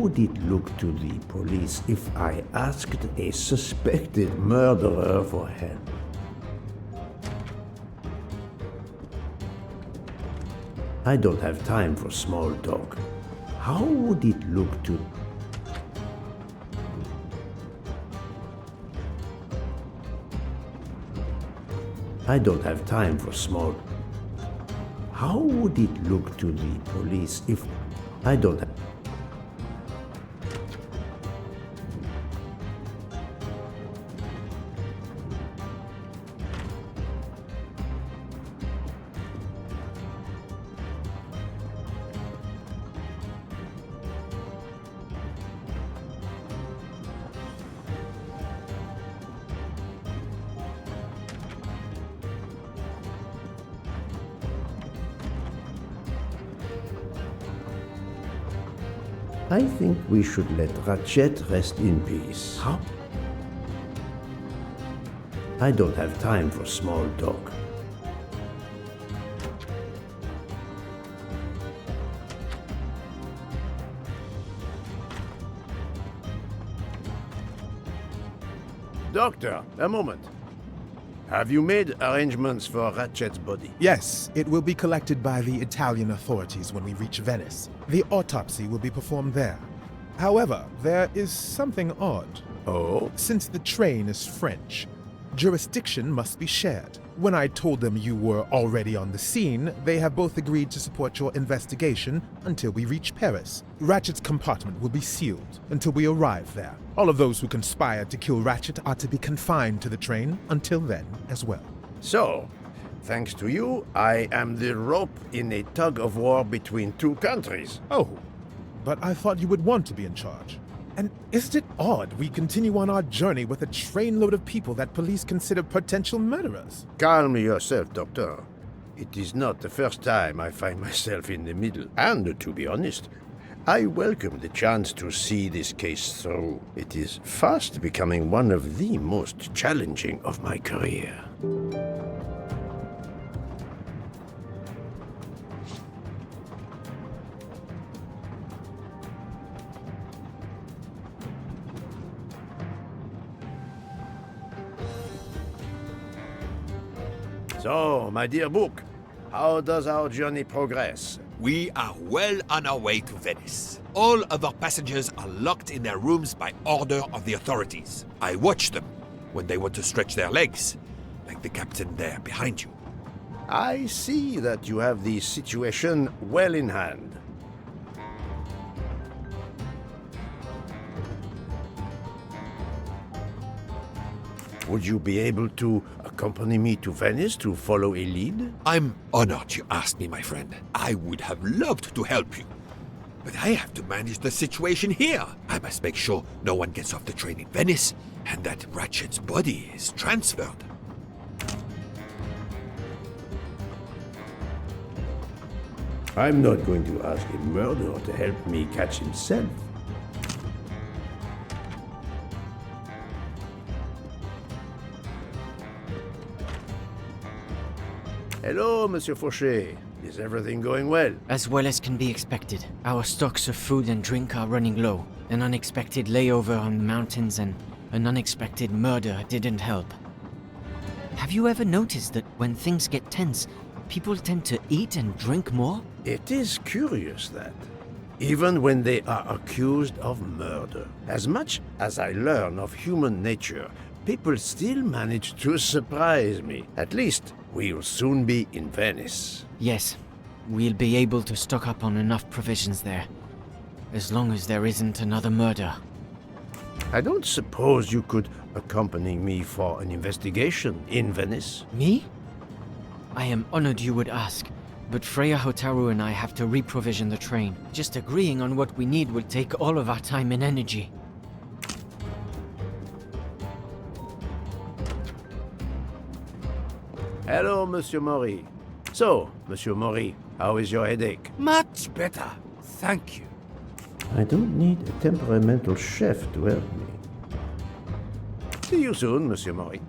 would it look to the police if I asked a suspected murderer for help? I don't have time for small talk. How would it look to... I don't have time for small... How would it look to the police if... I don't have... I think we should let Ratchet rest in peace. How? I don't have time for small talk. Doctor, a moment. Have you made arrangements for Ratchet's body? Yes, it will be collected by the Italian authorities when we reach Venice. The autopsy will be performed there. However, there is something odd. Oh? Since the train is French, jurisdiction must be shared. When I told them you were already on the scene, they have both agreed to support your investigation until we reach Paris. Ratchet's compartment will be sealed until we arrive there. All of those who conspired to kill Ratchet are to be confined to the train until then as well. So, thanks to you, I am the rope in a tug-of-war between two countries. Oh, but I thought you would want to be in charge. And isn't it odd we continue on our journey with a trainload of people that police consider potential murderers? Calm yourself, Doctor. It is not the first time I find myself in the middle. And, to be honest, I welcome the chance to see this case through. It is fast becoming one of the most challenging of my career. So, my dear book, how does our journey progress? We are well on our way to Venice. All of our passengers are locked in their rooms by order of the authorities. I watch them when they want to stretch their legs, like the captain there behind you. I see that you have the situation well in hand. Would you be able to accompany me to Venice to follow a lead? I'm honored you asked me, my friend. I would have loved to help you. But I have to manage the situation here. I must make sure no one gets off the train in Venice and that Ratchet's body is transferred. I'm not going to ask a murderer to help me catch himself. Hello, Monsieur Fauché. Is everything going well? As well as can be expected. Our stocks of food and drink are running low. An unexpected layover on the mountains and an unexpected murder didn't help. Have you ever noticed that when things get tense, people tend to eat and drink more? It is curious that, even when they are accused of murder, as much as I learn of human nature, people still manage to surprise me. At least, we'll soon be in Venice. Yes, we'll be able to stock up on enough provisions there. As long as there isn't another murder. I don't suppose you could accompany me for an investigation in Venice? Me? I am honored you would ask, but Freya Hotaru and I have to reprovision the train. Just agreeing on what we need will take all of our time and energy. Hello, Monsieur Mori. So, Monsieur Mori, how is your headache? Much better, thank you. I don't need a temperamental chef to help me. See you soon, Monsieur Mori.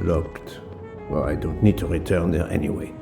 Locked. Well, I don't need to return there anyway.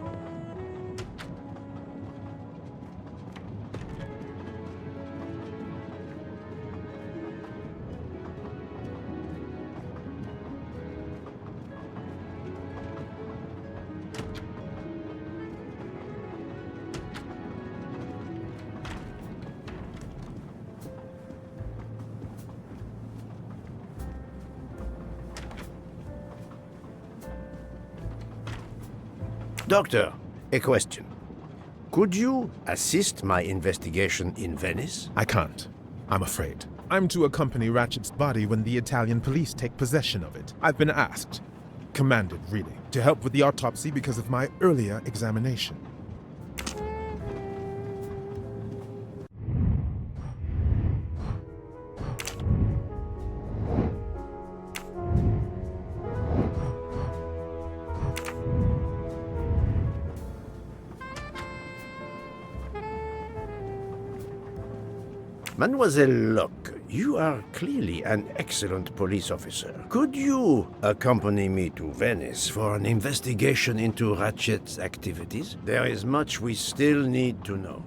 Doctor, a question. Could you assist my investigation in Venice? I can't. I'm afraid. I'm to accompany Ratchet's body when the Italian police take possession of it. I've been asked, commanded really, to help with the autopsy because of my earlier examination. Mademoiselle Locke, you are clearly an excellent police officer. Could you accompany me to Venice for an investigation into Ratchet's activities? There is much we still need to know.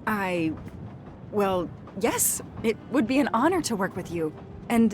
Well, yes. It would be an honor to work with you. And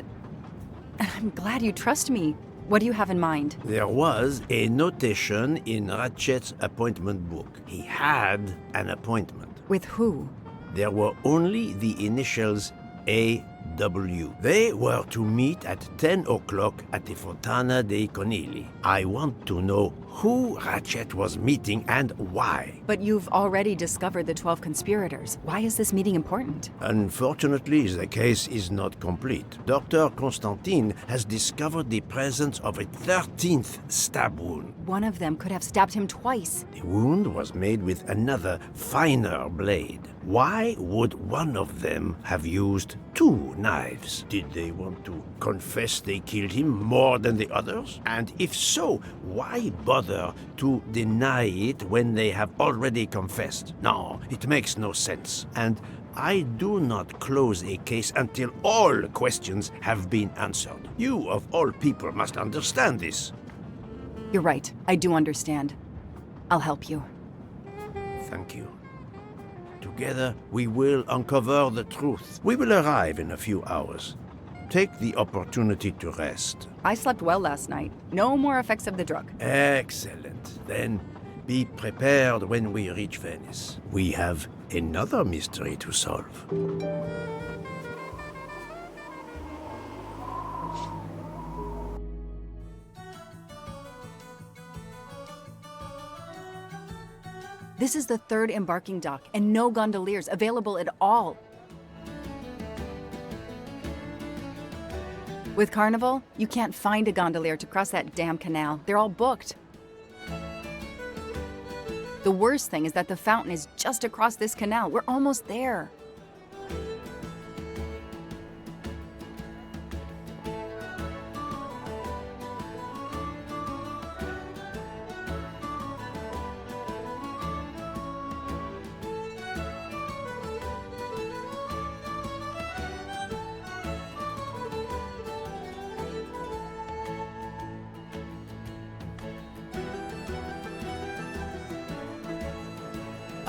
I'm glad you trust me. What do you have in mind? There was a notation in Ratchet's appointment book. He had an appointment. With who? There were only the initials A.W. They were to meet at 10 o'clock at the Fontana dei Conigli. I want to know who Ratchet was meeting and why. But you've already discovered the 12 conspirators. Why is this meeting important? Unfortunately, the case is not complete. Dr. Constantine has discovered the presence of a 13th stab wound. One of them could have stabbed him twice. The wound was made with another, finer blade. Why would one of them have used two knives? Did they want to confess they killed him more than the others? And if so, why bother to deny it when they have already confessed? No, it makes no sense. And I do not close a case until all questions have been answered. You, of all people, must understand this. You're right. I do understand. I'll help you. Thank you. Together, we will uncover the truth. We will arrive in a few hours. Take the opportunity to rest. I slept well last night. No more effects of the drug. Excellent. Then be prepared when we reach Venice. We have another mystery to solve. This is the third embarking dock, and no gondoliers available at all. With Carnival, you can't find a gondolier to cross that damn canal. They're all booked. The worst thing is that the fountain is just across this canal. We're almost there.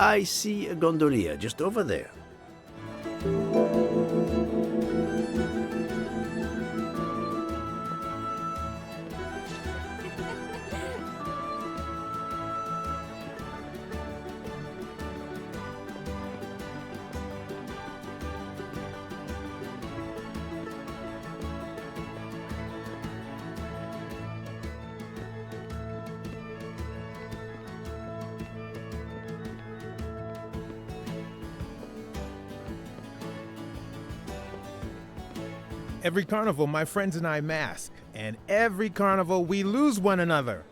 I see a gondolier just over there. Every carnival, my friends and I mask, and every carnival, we lose one another.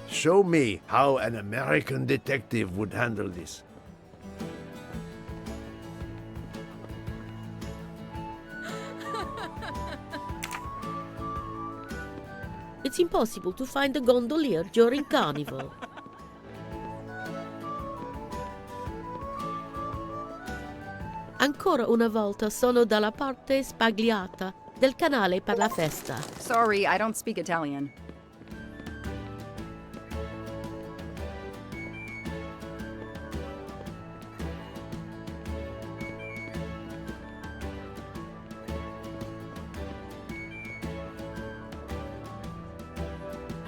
Show me how an American detective would handle this. It's impossible to find a gondolier during Carnival. Ancora una volta sono dalla parte spagliata del canale per la festa. Sorry, I don't speak Italian.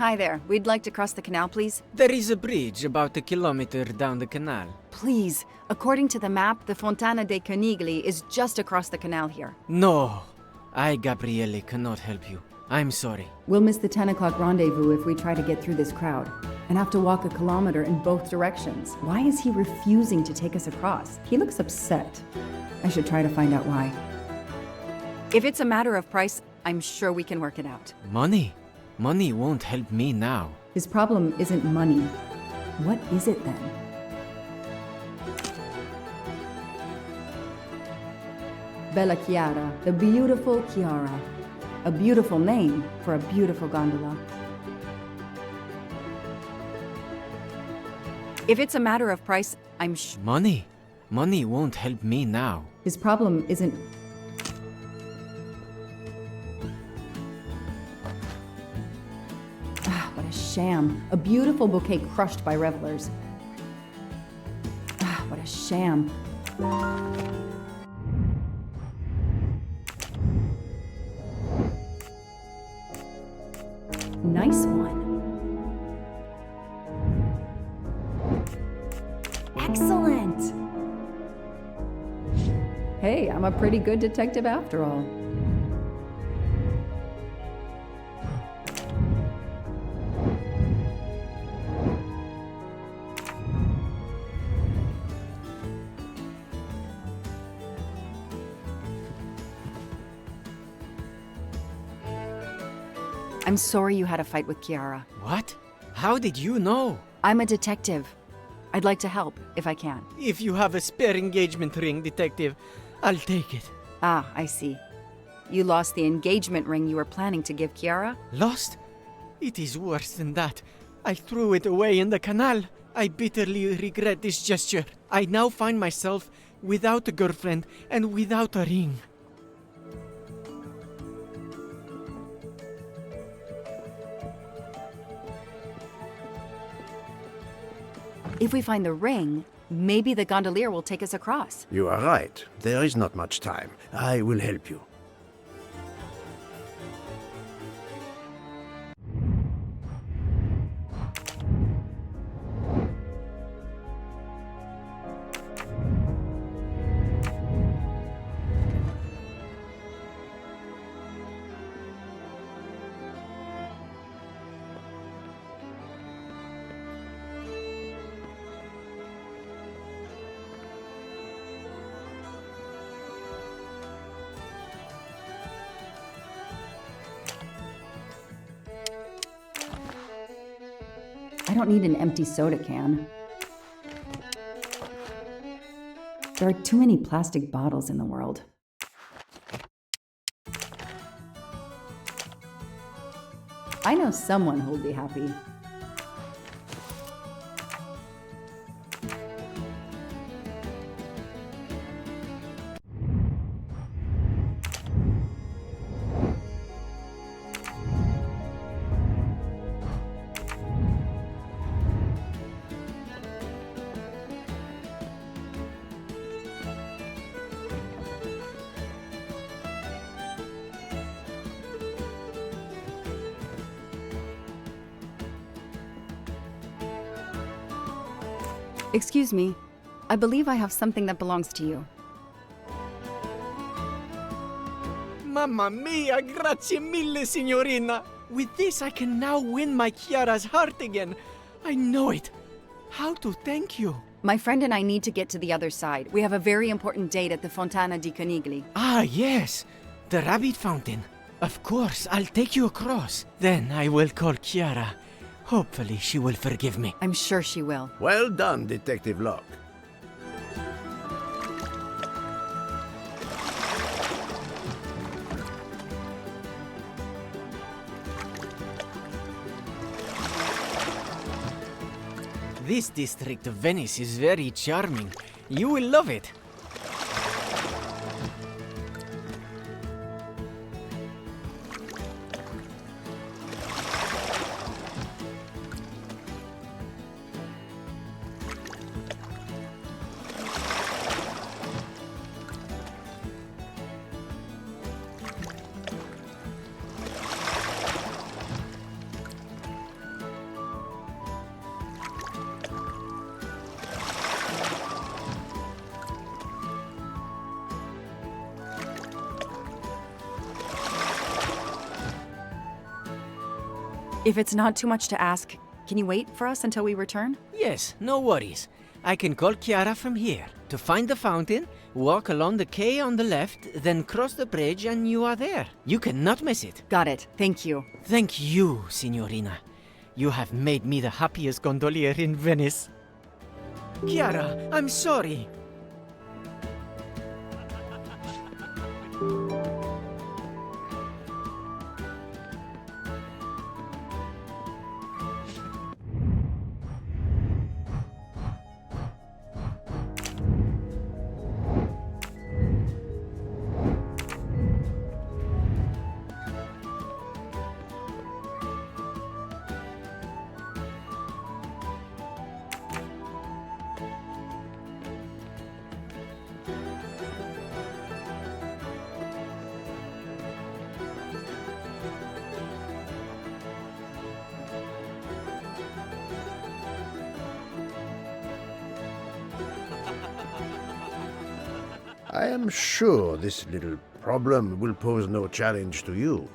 Hi there. We'd like to cross the canal, please. There is a bridge about a kilometer down the canal. Please. According to the map, the Fontana dei Conigli is just across the canal here. No, I, Gabriele, cannot help you. I'm sorry. We'll miss the 10 o'clock rendezvous if we try to get through this crowd, and have to walk a kilometer in both directions. Why is he refusing to take us across? He looks upset. I should try to find out why. If it's a matter of price, I'm sure we can work it out. Money? Money won't help me now. His problem isn't money. What is it then? Bella Chiara, the beautiful Chiara. A beautiful name for a beautiful gondola. If it's a matter of price, I'm Money? Money won't help me now. His problem isn't... Ah, what a sham. A beautiful bouquet crushed by revelers. Ah, what a sham. Nice one. Excellent! Hey, I'm a pretty good detective after all. I'm sorry you had a fight with Chiara. What? How did you know? I'm a detective. I'd like to help, if I can. If you have a spare engagement ring, detective, I'll take it. Ah, I see. You lost the engagement ring you were planning to give Chiara? Lost? It is worse than that. I threw it away in the canal. I bitterly regret this gesture. I now find myself without a girlfriend and without a ring. If we find the ring, maybe the gondolier will take us across. You are right. There is not much time. I will help you. I don't need an empty soda can. There are too many plastic bottles in the world. I know someone who'll be happy. Excuse me. I believe I have something that belongs to you. Mamma mia, grazie mille, signorina. With this, I can now win my Chiara's heart again. I know it. How to thank you? My friend and I need to get to the other side. We have a very important date at the Fontana di Conigli. Ah, yes. The rabbit fountain. Of course, I'll take you across. Then I will call Chiara. Hopefully, she will forgive me. I'm sure she will. Well done, Detective Locke. This district of Venice is very charming. You will love it. If it's not too much to ask, can you wait for us until we return? Yes, no worries. I can call Chiara from here. To find the fountain, walk along the quay on the left, then cross the bridge and you are there. You cannot miss it. Got it. Thank you. Thank you, Signorina. You have made me the happiest gondolier in Venice. Chiara, I'm sorry. I am sure this little problem will pose no challenge to you.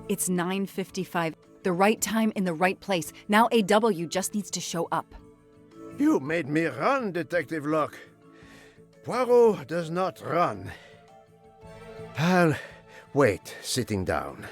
It's 9:55. The right time in the right place. Now AW just needs to show up. You made me run, Detective Locke. Poirot does not run. I'll wait, sitting down.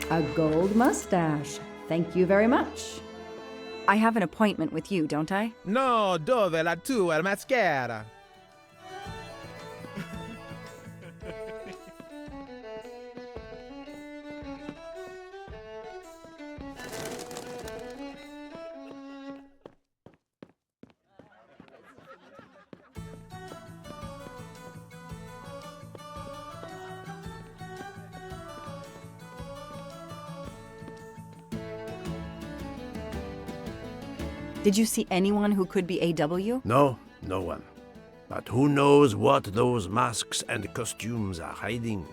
A gold mustache. Thank you very much. I have an appointment with you, don't I? No, dove la tua mascara? Did you see anyone who could be AW? No, no one. But who knows what those masks and costumes are hiding?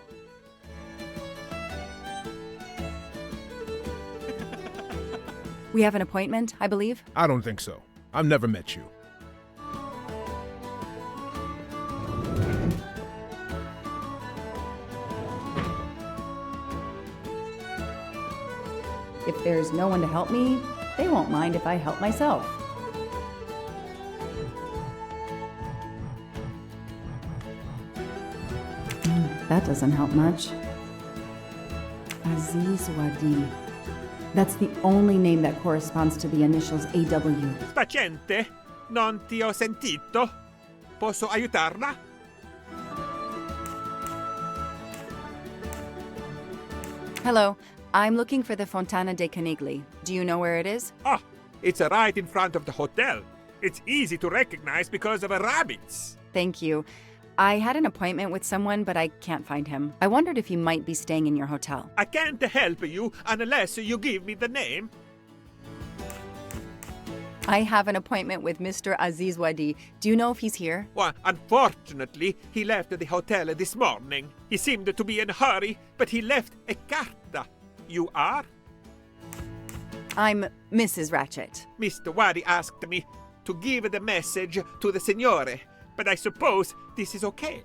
We have an appointment, I believe. I don't think so. I've never met you. If there's no one to help me, they won't mind if I help myself. That doesn't help much. Aziz Wadi. That's the only name that corresponds to the initials AW. Paziente, non ti ho sentito. Posso aiutarla? Hello, I'm looking for the Fontana dei Conigli. Do you know where it is? Ah, it's right in front of the hotel. It's easy to recognize because of the rabbits. Thank you. I had an appointment with someone, but I can't find him. I wondered if he might be staying in your hotel. I can't help you unless you give me the name. I have an appointment with Mr. Aziz Wadi. Do you know if he's here? Well, unfortunately, he left the hotel this morning. He seemed to be in a hurry, but he left a carta. You are? I'm Mrs. Ratchet. Mr. Wadi asked me to give the message to the signore, but I suppose this is okay.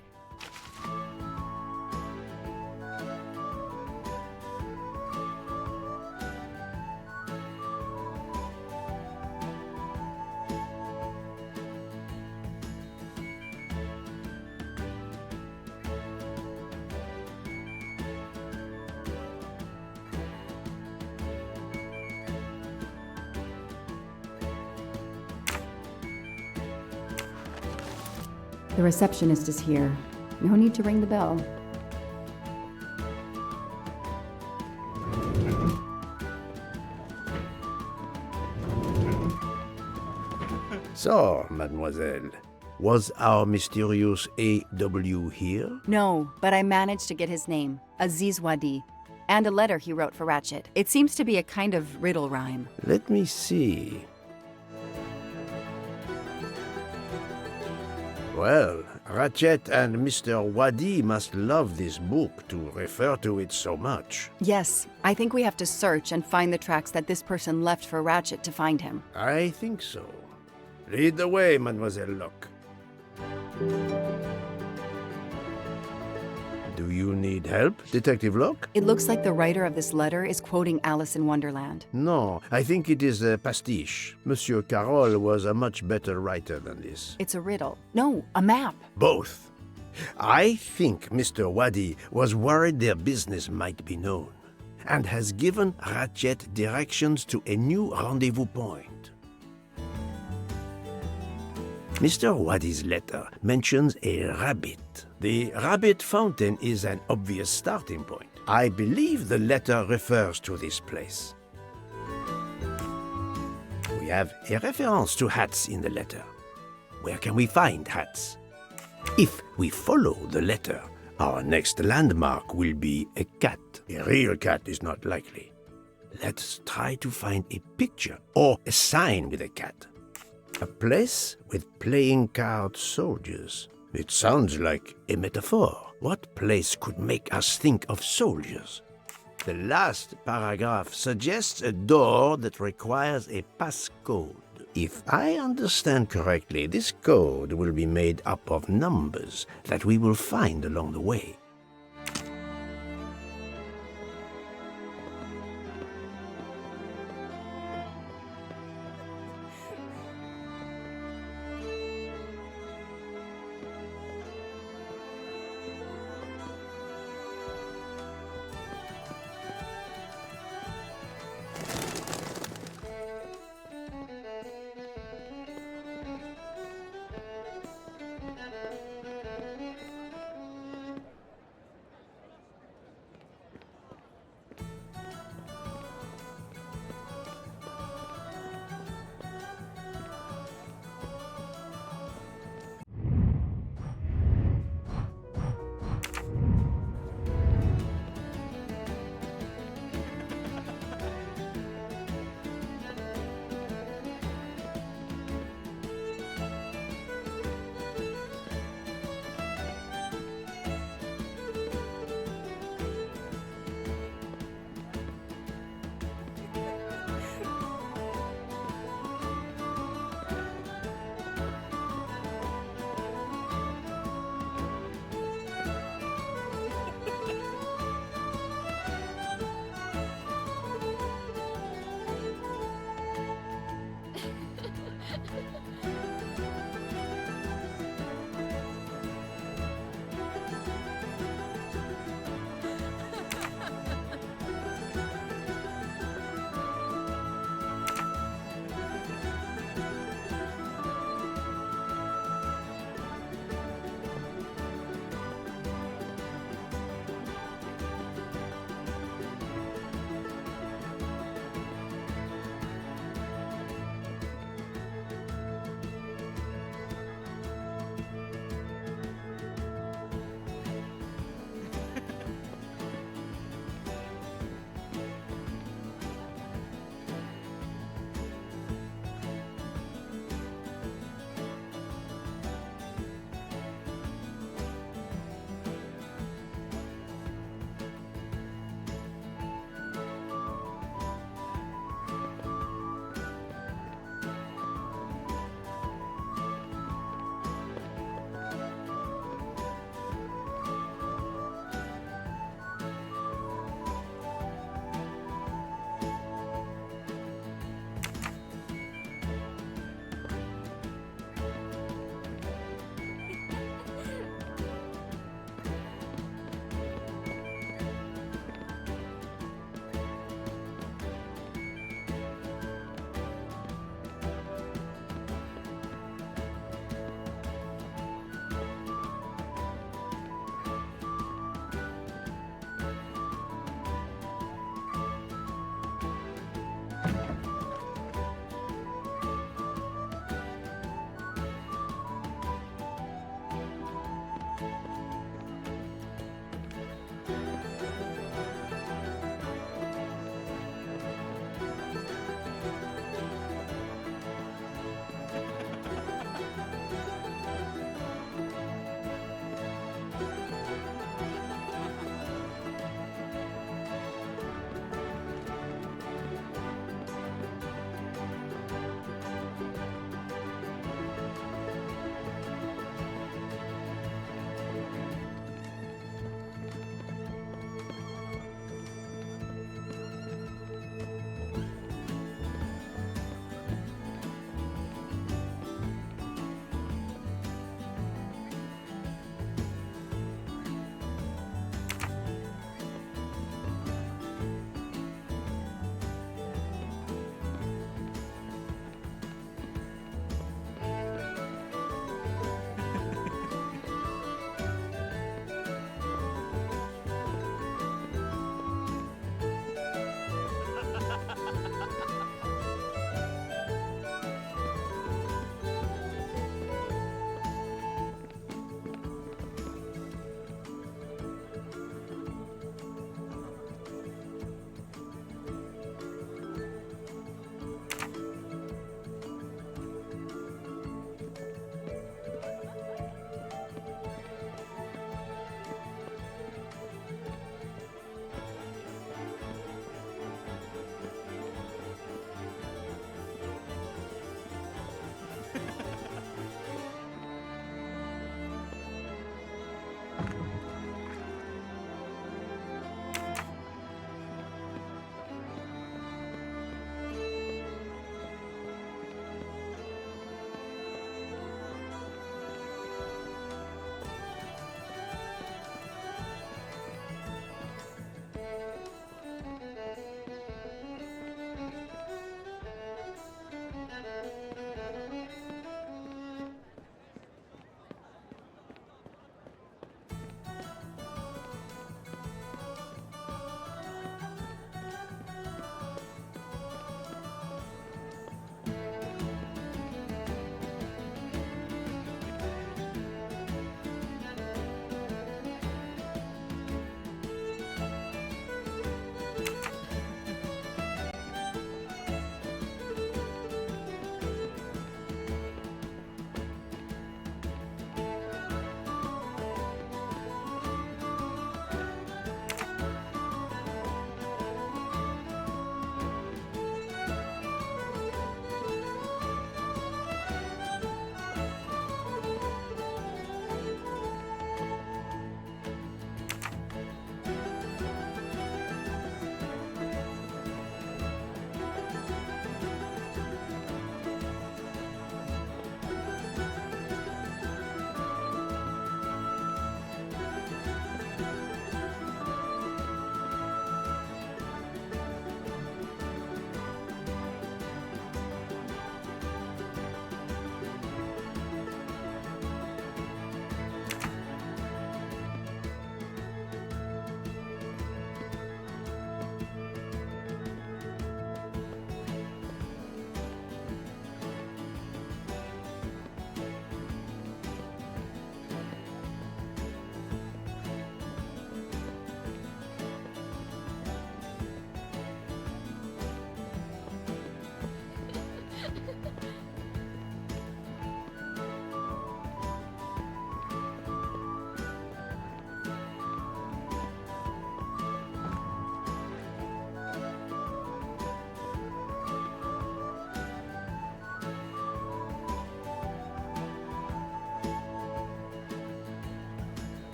The receptionist is here. No need to ring the bell. So, mademoiselle, was our mysterious A.W. here? No, but I managed to get his name, Aziz Wadi, and a letter he wrote for Ratchet. It seems to be a kind of riddle rhyme. Let me see. Well, Ratchet and Mr. Wadi must love this book to refer to it so much. Yes, I think we have to search and find the tracks that this person left for Ratchet to find him. I think so. Lead the way, Mademoiselle Locke. Do you need help, Detective Locke? It looks like the writer of this letter is quoting Alice in Wonderland. No, I think it is a pastiche. Monsieur Carroll was a much better writer than this. It's a riddle. No, a map. Both. I think Mr. Wadi was worried their business might be known, and has given Ratchet directions to a new rendezvous point. Mr. Wadi's letter mentions a rabbit. The rabbit fountain is an obvious starting point. I believe the letter refers to this place. We have a reference to hats in the letter. Where can we find hats? If we follow the letter, our next landmark will be a cat. A real cat is not likely. Let's try to find a picture or a sign with a cat. A place with playing card soldiers. It sounds like a metaphor. What place could make us think of soldiers? The last paragraph suggests a door that requires a passcode. If I understand correctly, this code will be made up of numbers that we will find along the way.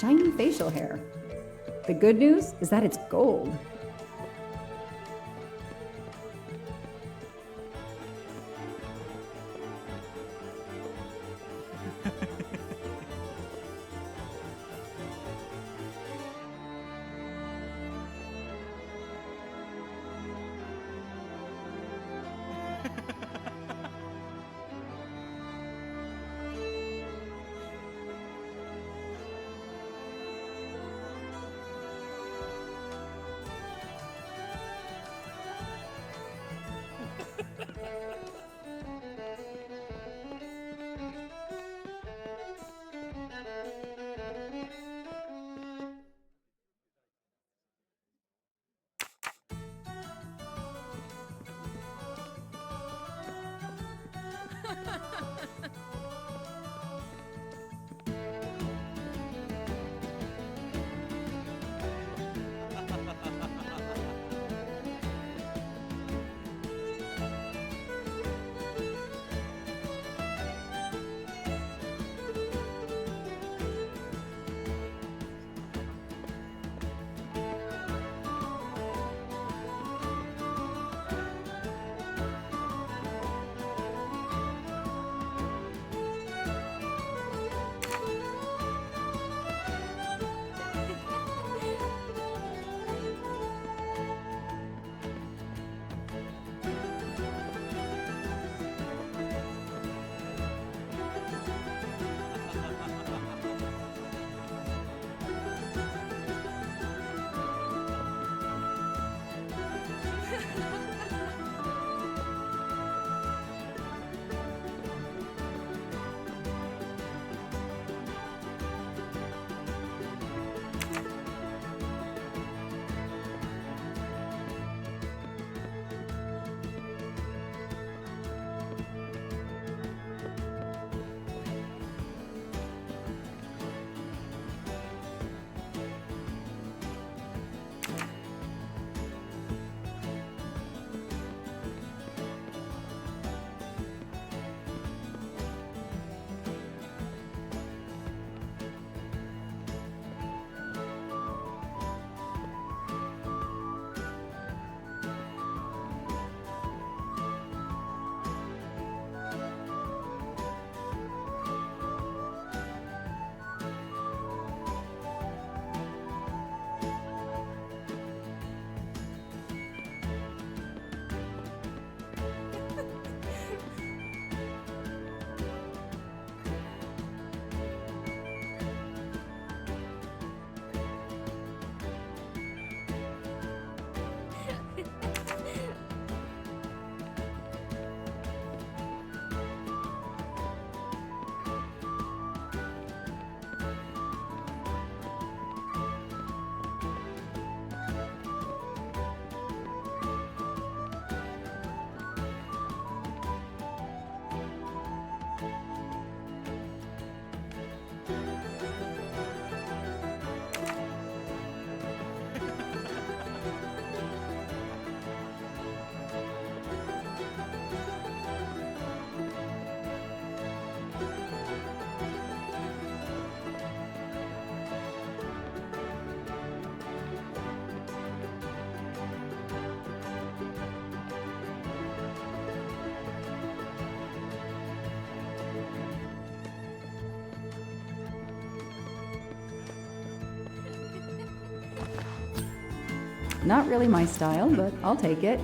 shiny facial hair. The good news is that it's gold. Not really my style, but I'll take it.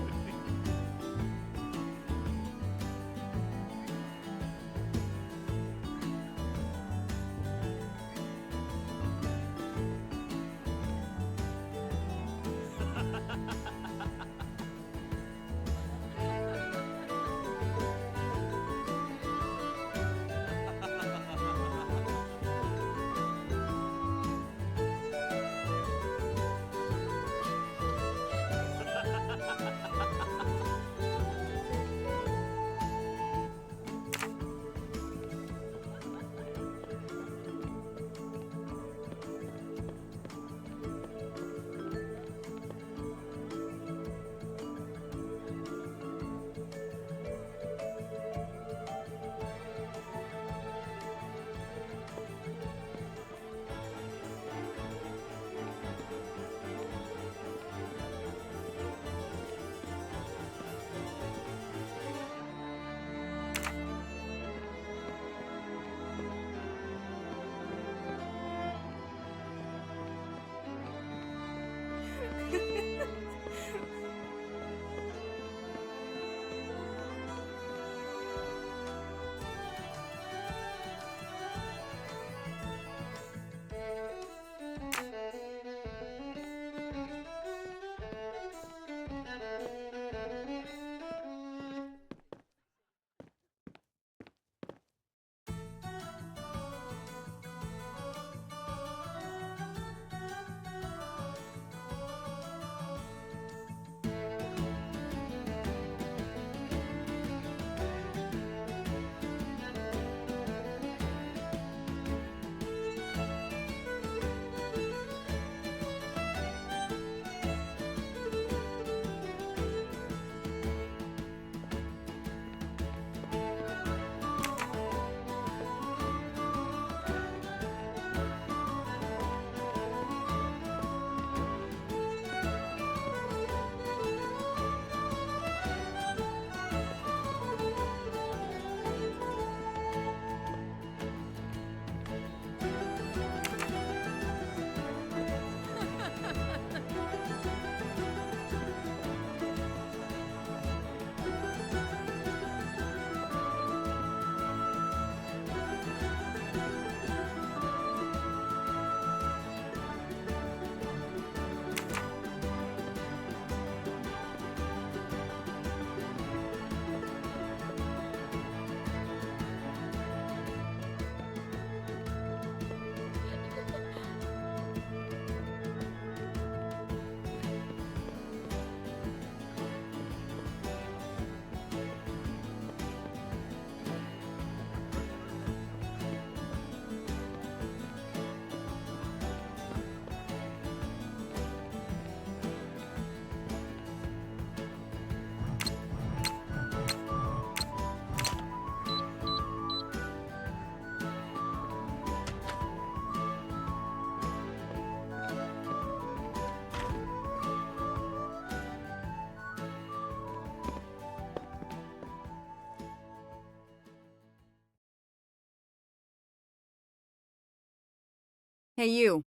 Hey, you.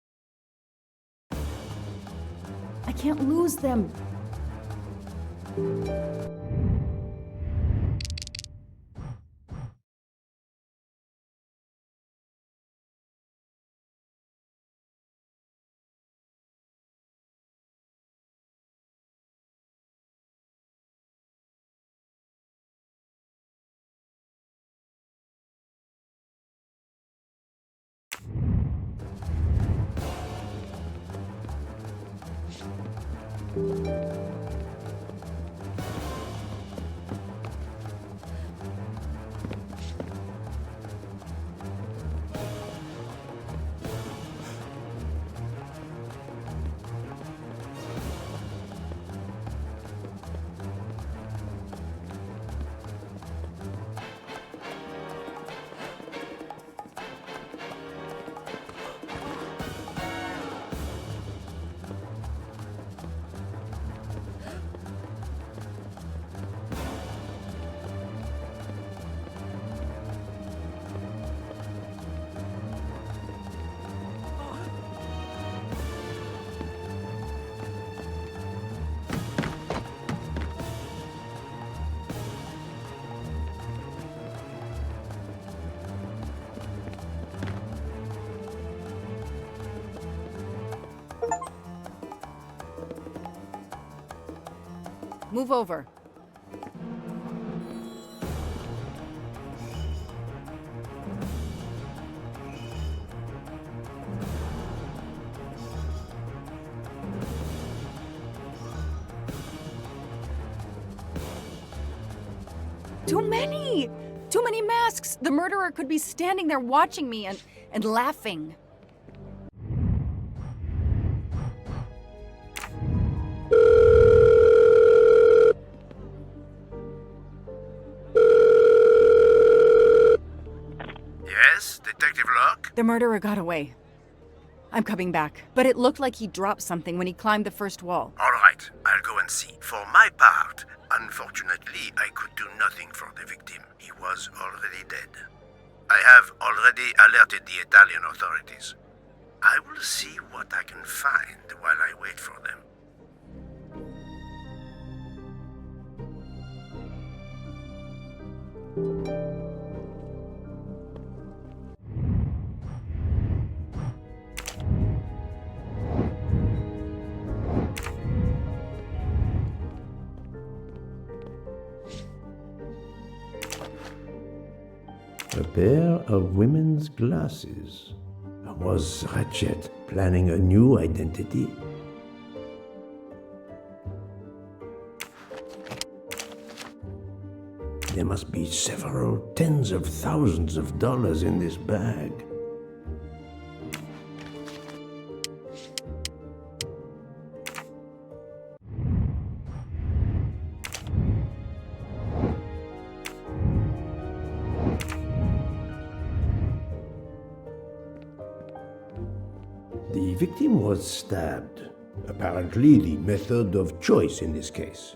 I can't lose them. Move over. Too many! Too many masks! The murderer could be standing there watching me and laughing. Yes, Detective Locke? The murderer got away. I'm coming back. But it looked like he dropped something when he climbed the first wall. All right, I'll go and see. For my part, unfortunately, I could do nothing for the victim. He was already dead. I have already alerted the Italian authorities. I will see what I can find while I wait for them. A pair of women's glasses. Was Ratchet planning a new identity? There must be several tens of thousands of dollars in this bag. The victim was stabbed. Apparently the method of choice in this case.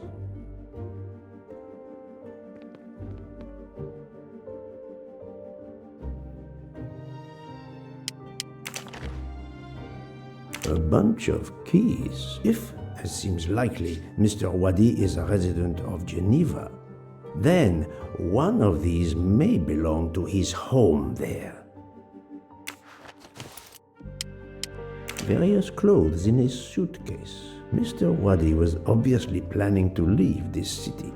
A bunch of keys. If, as seems likely, Mr. Wadi is a resident of Geneva, then one of these may belong to his home there. Various clothes in his suitcase. Mr. Wadi was obviously planning to leave this city.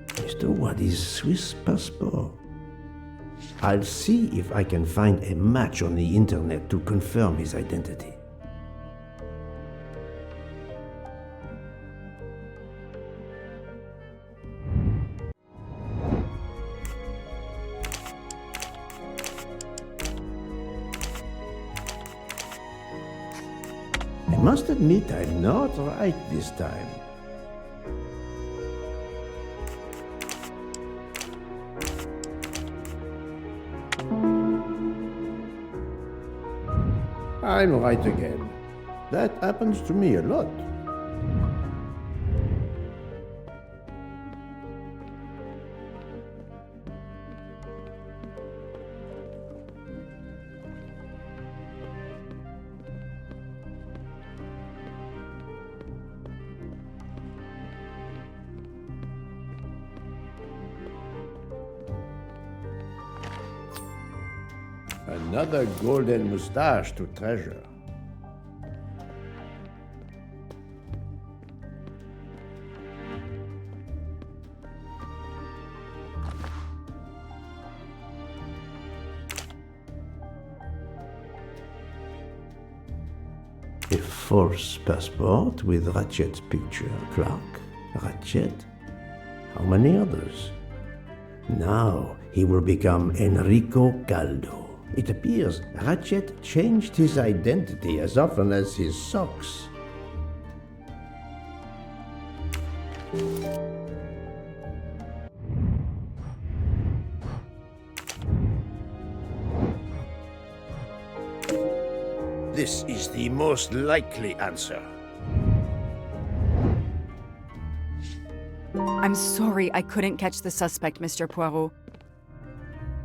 Mr. Wadi's Swiss passport. I'll see if I can find a match on the internet to confirm his identity. I must admit I'm not right this time. I'm right again. That happens to me a lot. Another golden moustache to treasure. A false passport with Ratchet's picture. Clark, Ratchet. How many others? Now he will become Enrico Caldo. It appears Ratchet changed his identity as often as his socks. This is the most likely answer. I'm sorry I couldn't catch the suspect, Mr. Poirot.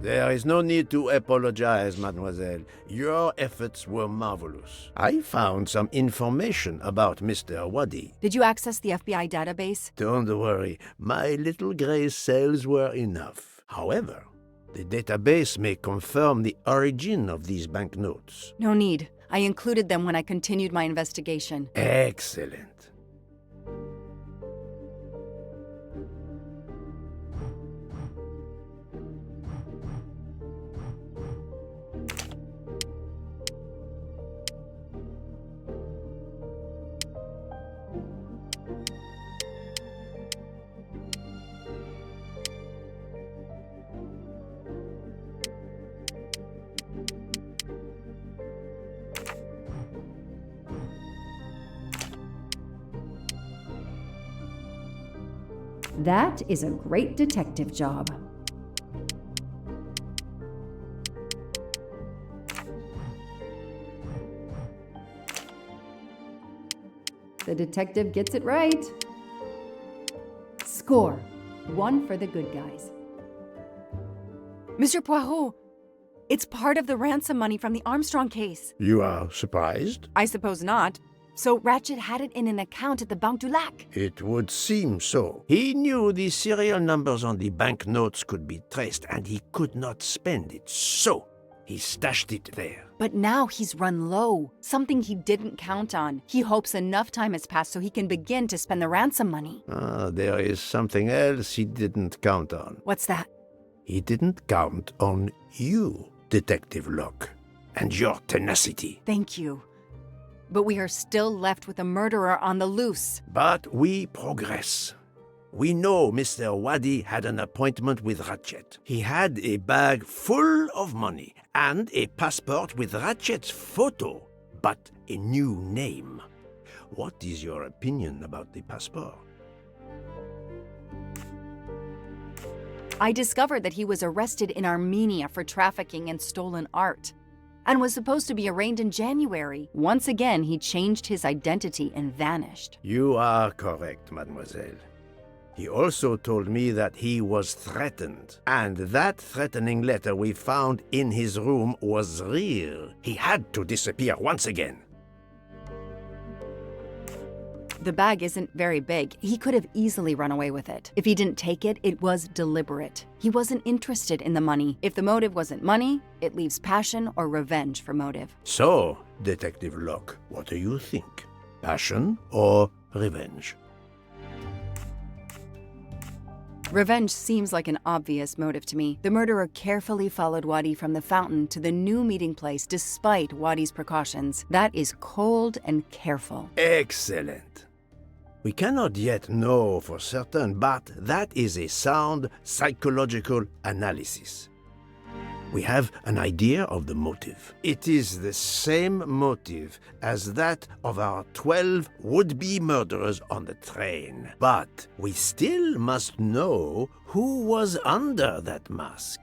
There is no need to apologize, mademoiselle. Your efforts were marvelous. I found some information about Mr. Wadi. Did you access the FBI database? Don't worry, my little gray cells were enough. However, the database may confirm the origin of these banknotes. No need. I included them when I continued my investigation. Excellent. That is a great detective job. The detective gets it right. Score. 1 for the good guys. Mr. Poirot, it's part of the ransom money from the Armstrong case. You are surprised? I suppose not. So Ratchet had it in an account at the Banque du Lac. It would seem so. He knew the serial numbers on the banknotes could be traced, and he could not spend it, so he stashed it there. But now he's run low, something he didn't count on. He hopes enough time has passed so he can begin to spend the ransom money. There is something else he didn't count on. What's that? He didn't count on you, Detective Locke, and your tenacity. Thank you. But we are still left with a murderer on the loose. But we progress. We know Mr. Wadi had an appointment with Ratchet. He had a bag full of money and a passport with Ratchet's photo, but a new name. What is your opinion about the passport? I discovered that he was arrested in Armenia for trafficking in stolen art and was supposed to be arraigned in January. Once again, he changed his identity and vanished. You are correct, mademoiselle. He also told me that he was threatened, and that threatening letter we found in his room was real. He had to disappear once again. The bag isn't very big. He could have easily run away with it. If he didn't take it, it was deliberate. He wasn't interested in the money. If the motive wasn't money, it leaves passion or revenge for motive. So, Detective Locke, what do you think? Passion or revenge? Revenge seems like an obvious motive to me. The murderer carefully followed Wadi from the fountain to the new meeting place despite Wadi's precautions. That is cold and careful. Excellent. We cannot yet know for certain, but that is a sound psychological analysis. We have an idea of the motive. It is the same motive as that of our 12 would-be murderers on the train. But we still must know who was under that mask.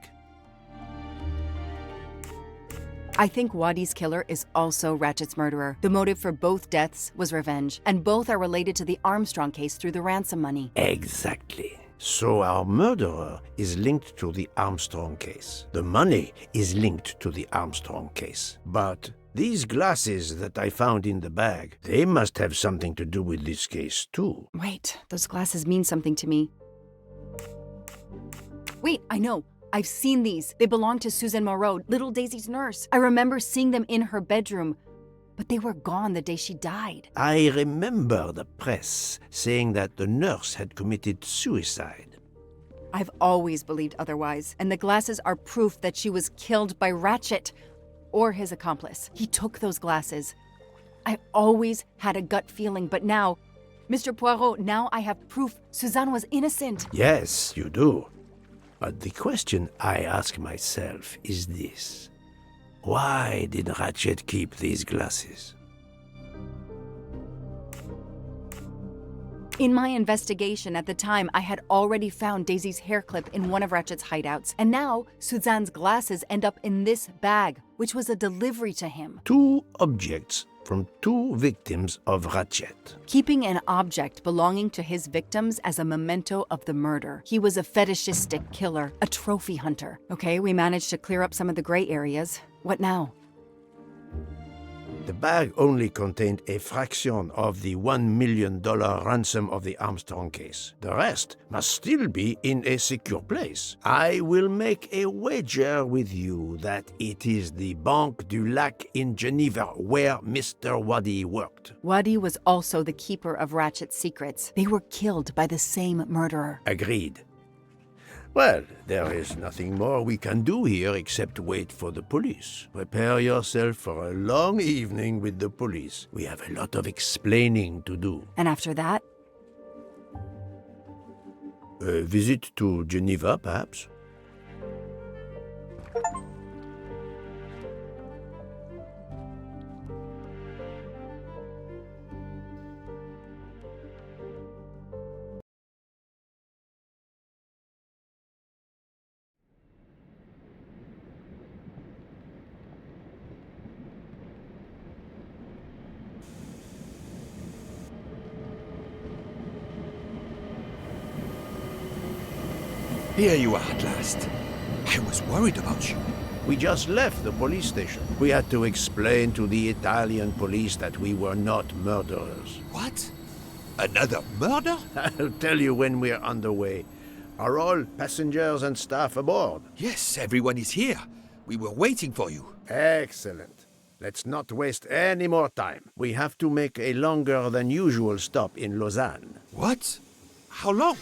I think Wadi's killer is also Ratchet's murderer. The motive for both deaths was revenge, and both are related to the Armstrong case through the ransom money. Exactly. So our murderer is linked to the Armstrong case. The money is linked to the Armstrong case. But these glasses that I found in the bag, they must have something to do with this case too. Wait, those glasses mean something to me. Wait, I know. I've seen these. They belong to Suzanne Moreau, little Daisy's nurse. I remember seeing them in her bedroom, but they were gone the day she died. I remember the press saying that the nurse had committed suicide. I've always believed otherwise, and the glasses are proof that she was killed by Ratchet, or his accomplice. He took those glasses. I always had a gut feeling, but now, Mr. Poirot, now I have proof Suzanne was innocent. Yes, you do. But the question I ask myself is this. Why did Ratchet keep these glasses? In my investigation at the time, I had already found Daisy's hair clip in one of Ratchet's hideouts, and now Suzanne's glasses end up in this bag, which was a delivery to him. 2 objects from 2 victims of Ratchet. Keeping an object belonging to his victims as a memento of the murder. He was a fetishistic killer, a trophy hunter. Okay, we managed to clear up some of the gray areas. What now? The bag only contained a fraction of the $1 million ransom of the Armstrong case. The rest must still be in a secure place. I will make a wager with you that it is the Banque du Lac in Geneva where Mr. Wadi worked. Wadi was also the keeper of Ratchet's secrets. They were killed by the same murderer. Agreed. Well, there is nothing more we can do here except wait for the police. Prepare yourself for a long evening with the police. We have a lot of explaining to do. And after that? A visit to Geneva, perhaps? Here you are at last. I was worried about you. We just left the police station. We had to explain to the Italian police that we were not murderers. What? Another murder? I'll tell you when we're underway. Are all passengers and staff aboard? Yes, everyone is here. We were waiting for you. Excellent. Let's not waste any more time. We have to make a longer than usual stop in Lausanne. What? How long?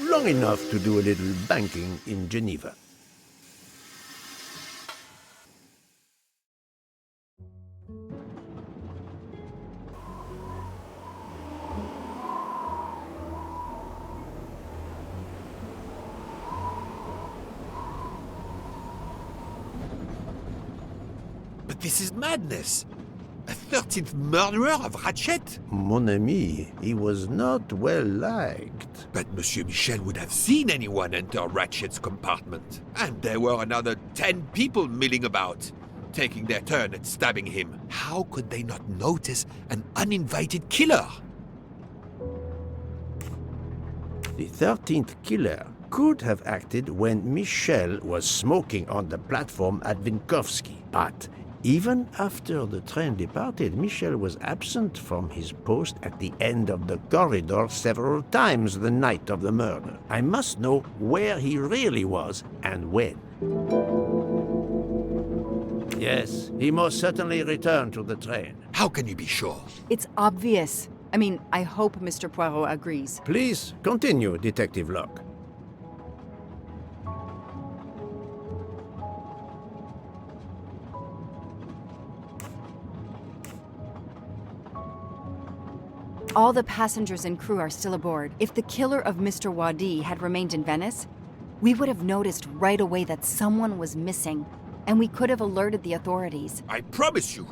Long enough to do a little banking in Geneva. But this is madness. A 13th murderer of Ratchet? Mon ami, he was not well liked. But Monsieur Michel would have seen anyone enter Ratchet's compartment. And there were another 10 people milling about, taking their turn at stabbing him. How could they not notice an uninvited killer? The 13th killer could have acted when Michel was smoking on the platform at Vinkovsky. But even after the train departed, Michel was absent from his post at the end of the corridor several times the night of the murder. I must know where he really was and when. Yes, he most certainly returned to the train. How can you be sure? It's obvious. I mean, I hope Mr. Poirot agrees. Please continue, Detective Locke. All the passengers and crew are still aboard. If the killer of Mr. Wadi had remained in Venice, we would have noticed right away that someone was missing, and we could have alerted the authorities. I promise you,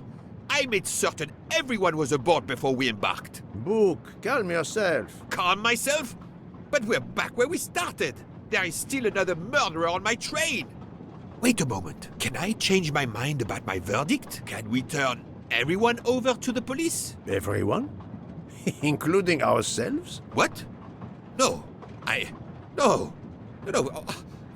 I made certain everyone was aboard before we embarked. Book, calm yourself. Calm myself? But we're back where we started. There is still another murderer on my train. Wait a moment. Can I change my mind about my verdict? Can we turn everyone over to the police? Everyone? Including ourselves? What? No. No.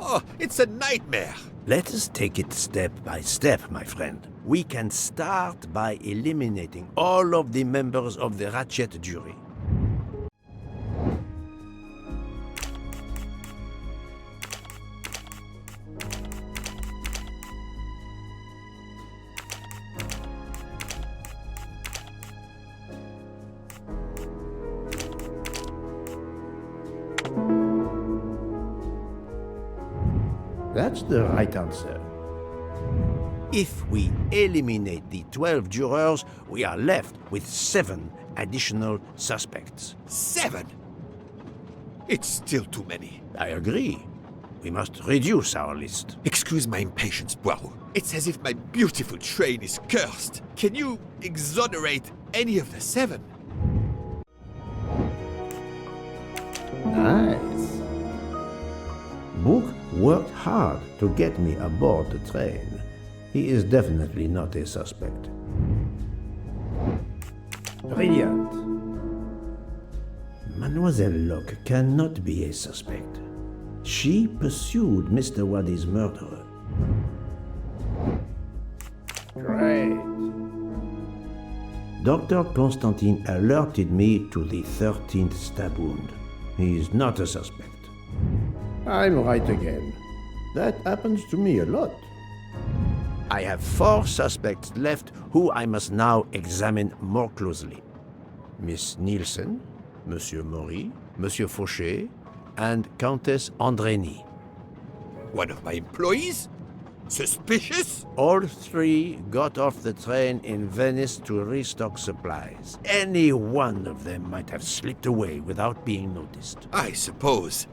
Oh, it's a nightmare. Let us take it step by step, my friend. We can start by eliminating all of the members of the Ratchet jury. That's the right answer. If we eliminate the 12 jurors, we are left with 7 additional suspects. 7? It's still too many. I agree. We must reduce our list. Excuse my impatience, Poirot. It's as if my beautiful train is cursed. Can you exonerate any of the 7? Nice. Book worked hard to get me aboard the train. He is definitely not a suspect. Brilliant. Mademoiselle Locke cannot be a suspect. She pursued Mr. Wadi's murderer. Great. Dr. Constantine alerted me to the 13th stab wound. He is not a suspect. I'm right again. That happens to me a lot. I have 4 suspects left who I must now examine more closely. Miss Nielsen, Monsieur Maury, Monsieur Fauché, and Countess Andrény. One of my employees? Suspicious? All 3 got off the train in Venice to restock supplies. Any one of them might have slipped away without being noticed. I suppose.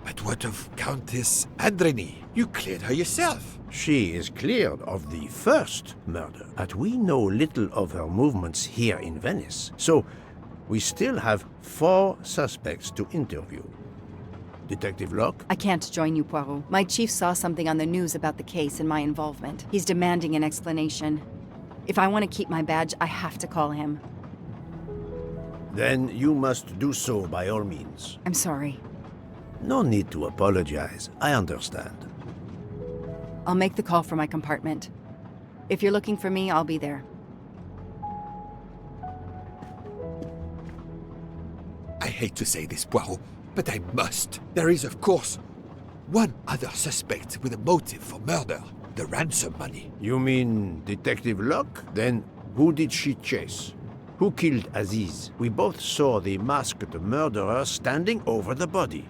But what of Countess Andrény? You cleared her yourself. She is cleared of the first murder, but we know little of her movements here in Venice. So, we still have 4 suspects to interview. Detective Locke? I can't join you, Poirot. My chief saw something on the news about the case and my involvement. He's demanding an explanation. If I want to keep my badge, I have to call him. Then you must do so by all means. I'm sorry. No need to apologize. I understand. I'll make the call from my compartment. If you're looking for me, I'll be there. I hate to say this, Poirot, but I must. There is, of course, one other suspect with a motive for murder. The ransom money. You mean Detective Locke? Then who did she chase? Who killed Aziz? We both saw the masked murderer standing over the body.